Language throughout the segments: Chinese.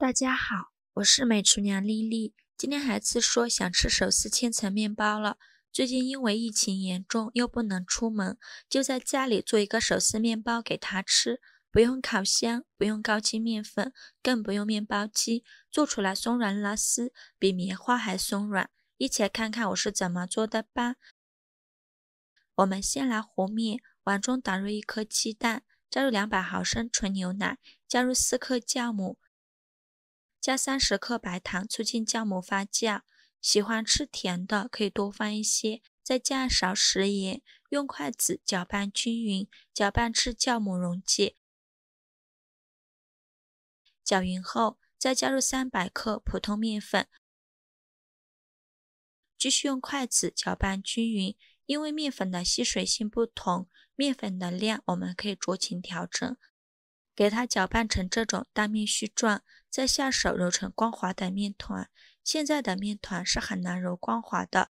大家好，我是美厨娘丽丽。今天孩子说想吃手撕千层面包了。最近因为疫情严重，又不能出门，就在家里做一个手撕面包给他吃，不用烤箱，不用高筋面粉，更不用面包机，做出来松软拉丝，比棉花还松软。一起来看看我是怎么做的吧。我们先来和面，碗中打入1颗鸡蛋，加入200毫升纯牛奶，加入4克酵母，加30克白糖，促进酵母发酵。喜欢吃甜的可以多放一些，再加勺食盐，用筷子搅拌均匀，搅拌至酵母溶解。搅匀后，再加入300克普通面粉，继续用筷子搅拌均匀。因为面粉的吸水性不同，面粉的量我们可以酌情调整。给它搅拌成这种大面絮状，再下手揉成光滑的面团。现在的面团是很难揉光滑的，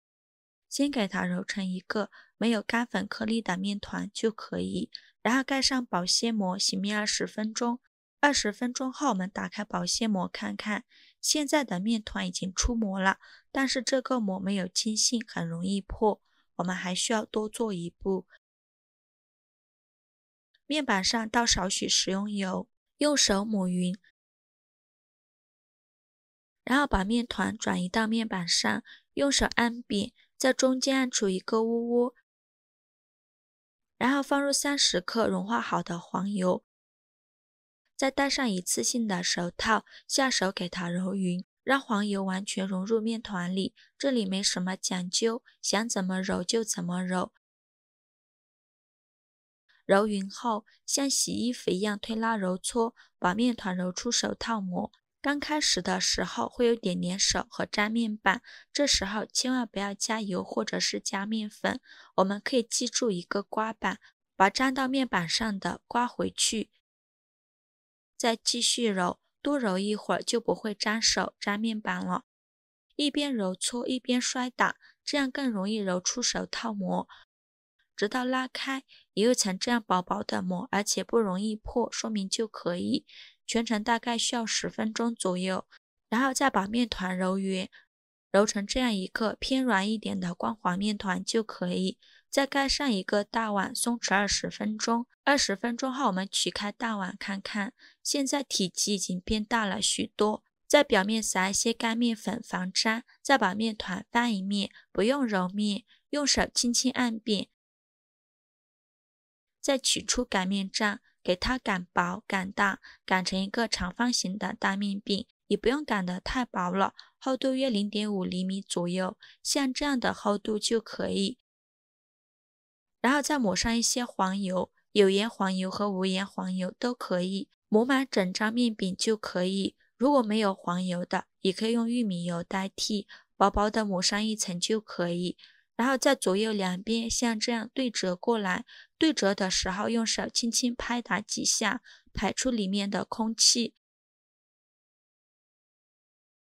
先给它揉成一个没有干粉颗粒的面团就可以，然后盖上保鲜膜，醒面20分钟。20分钟后，我们打开保鲜膜看看，现在的面团已经出膜了，但是这个膜没有筋性，很容易破，我们还需要多做一步。面板上倒少许食用油，用手抹匀，然后把面团转移到面板上，用手按扁，在中间按出一个窝窝，然后放入30克融化好的黄油，再戴上一次性的手套，下手给它揉匀，让黄油完全融入面团里。这里没什么讲究，想怎么揉就怎么揉。揉匀后，像洗衣服一样推拉揉搓，把面团揉出手套膜。刚开始的时候会有点粘手和粘面板，这时候千万不要加油或者是加面粉。我们可以记住一个刮板，把粘到面板上的刮回去，再继续揉，多揉一会儿就不会粘手粘面板了。一边揉搓一边摔打，这样更容易揉出手套膜。直到拉开，也有层这样薄薄的膜，而且不容易破，说明就可以。全程大概需要10分钟左右，然后再把面团揉圆，揉成这样一个偏软一点的光滑面团就可以。再盖上一个大碗，松弛20分钟。20分钟后，我们取开大碗看看，现在体积已经变大了许多。在表面撒一些干面粉防粘，再把面团翻一面，不用揉面，用手轻轻按扁。再取出擀面杖，给它擀薄擀大，擀成一个长方形的大面饼，也不用擀得太薄了，厚度约0.5厘米左右，像这样的厚度就可以。然后再抹上一些黄油，有盐黄油和无盐黄油都可以，抹满整张面饼就可以。如果没有黄油的，也可以用玉米油代替，薄薄的抹上一层就可以。然后在左右两边像这样对折过来，对折的时候用手轻轻拍打几下，排出里面的空气。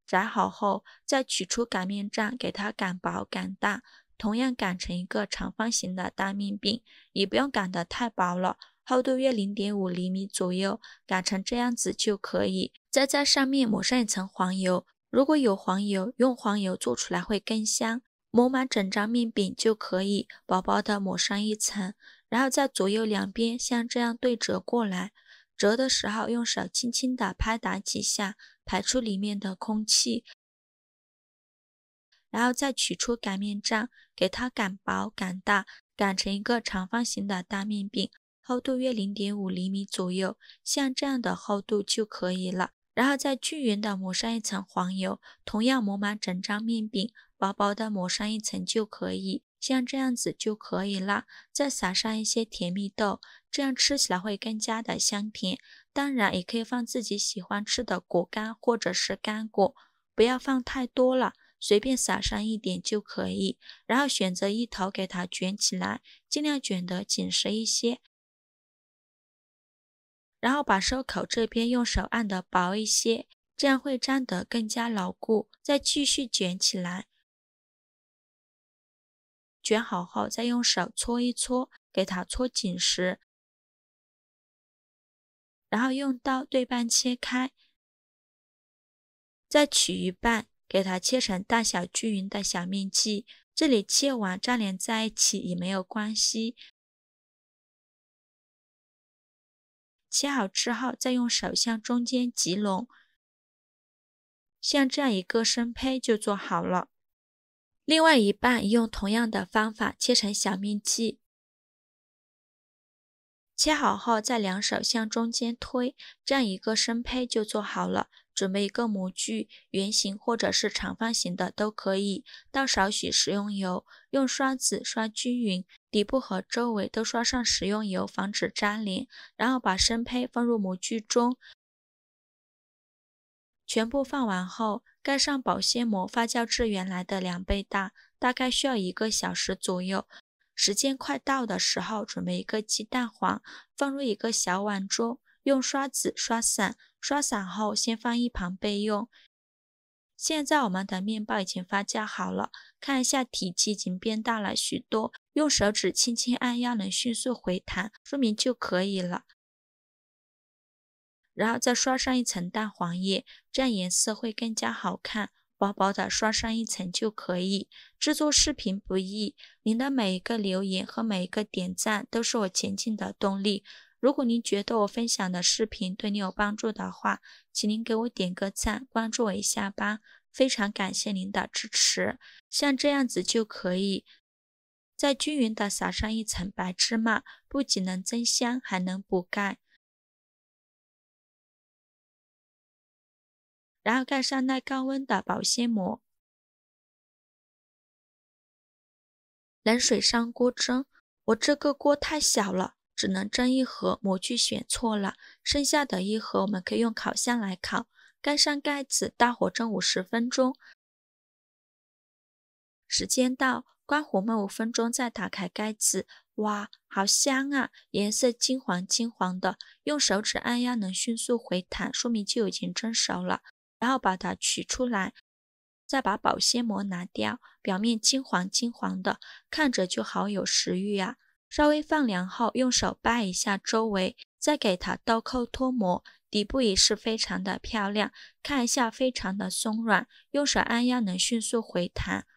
炸好后，再取出擀面杖，给它擀薄擀大，同样擀成一个长方形的大面饼，也不用擀得太薄了，厚度约0.5厘米左右，擀成这样子就可以。再在上面抹上一层黄油，如果有黄油，用黄油做出来会更香。抹满整张面饼就可以，薄薄的抹上一层，然后在左右两边像这样对折过来，折的时候用手轻轻的拍打几下，排出里面的空气。然后再取出擀面杖，给它擀薄擀大，擀成一个长方形的大面饼，厚度约0.5厘米左右，像这样的厚度就可以了。然后再均匀的抹上一层黄油，同样抹满整张面饼，薄薄的抹上一层就可以，像这样子就可以了。再撒上一些甜蜜豆，这样吃起来会更加的香甜。当然也可以放自己喜欢吃的果干或者是干果，不要放太多了，随便撒上一点就可以。然后选择一头给它卷起来，尽量卷得紧实一些。然后把收口这边用手按得薄一些，这样会粘得更加牢固。再继续卷起来，卷好后再用手搓一搓，给它搓紧实，然后用刀对半切开，再取一半，给它切成大小均匀的小面剂，这里切完粘连在一起也没有关系。切好之后，再用手向中间挤拢，像这样一个生胚就做好了。另外一半用同样的方法切成小面剂，切好后再两手向中间推，这样一个生胚就做好了。准备一个模具，圆形或者是长方形的都可以，倒少许食用油，用刷子刷均匀，底部和周围都刷上食用油，防止粘连，然后把生胚放入模具中。全部放完后，盖上保鲜膜，发酵至原来的2倍大，大概需要1个小时左右。时间快到的时候，准备一个鸡蛋黄，放入一个小碗中，用刷子刷散，刷散后先放一旁备用。现在我们的面包已经发酵好了，看一下体积已经变大了许多，用手指轻轻按压能迅速回弹，说明就可以了。然后再刷上一层蛋黄液，这样颜色会更加好看，薄薄的刷上一层就可以。制作视频不易，您的每一个留言和每一个点赞都是我前进的动力。如果您觉得我分享的视频对你有帮助的话，请您给我点个赞，关注我一下吧，非常感谢您的支持。像这样子就可以。再均匀的撒上一层白芝麻，不仅能增香，还能补钙。然后盖上耐高温的保鲜膜，冷水上锅蒸。我这个锅太小了，只能蒸1盒，模具选错了，剩下的1盒我们可以用烤箱来烤。盖上盖子，大火蒸50分钟。时间到，关火焖5分钟，再打开盖子。哇，好香啊，颜色金黄金黄的，用手指按压能迅速回弹，说明就已经蒸熟了。然后把它取出来，再把保鲜膜拿掉，表面金黄金黄的，看着就好有食欲啊。稍微放凉后，用手掰一下周围，再给它倒扣脱模，底部也是非常的漂亮，看一下非常的松软，用手按压能迅速回弹。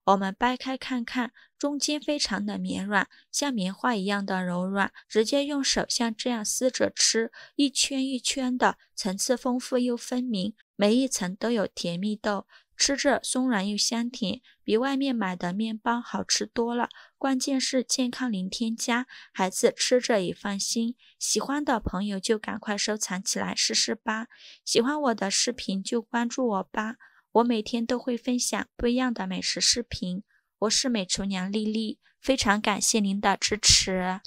我们掰开看看，中间非常的绵软，像棉花一样的柔软，直接用手像这样撕着吃，一圈一圈的，层次丰富又分明，每一层都有甜蜜豆，吃着松软又香甜，比外面买的面包好吃多了。关键是健康零添加，孩子吃着也放心。喜欢的朋友就赶快收藏起来试试吧。喜欢我的视频就关注我吧。我每天都会分享不一样的美食视频，我是美厨娘丽丽，非常感谢您的支持。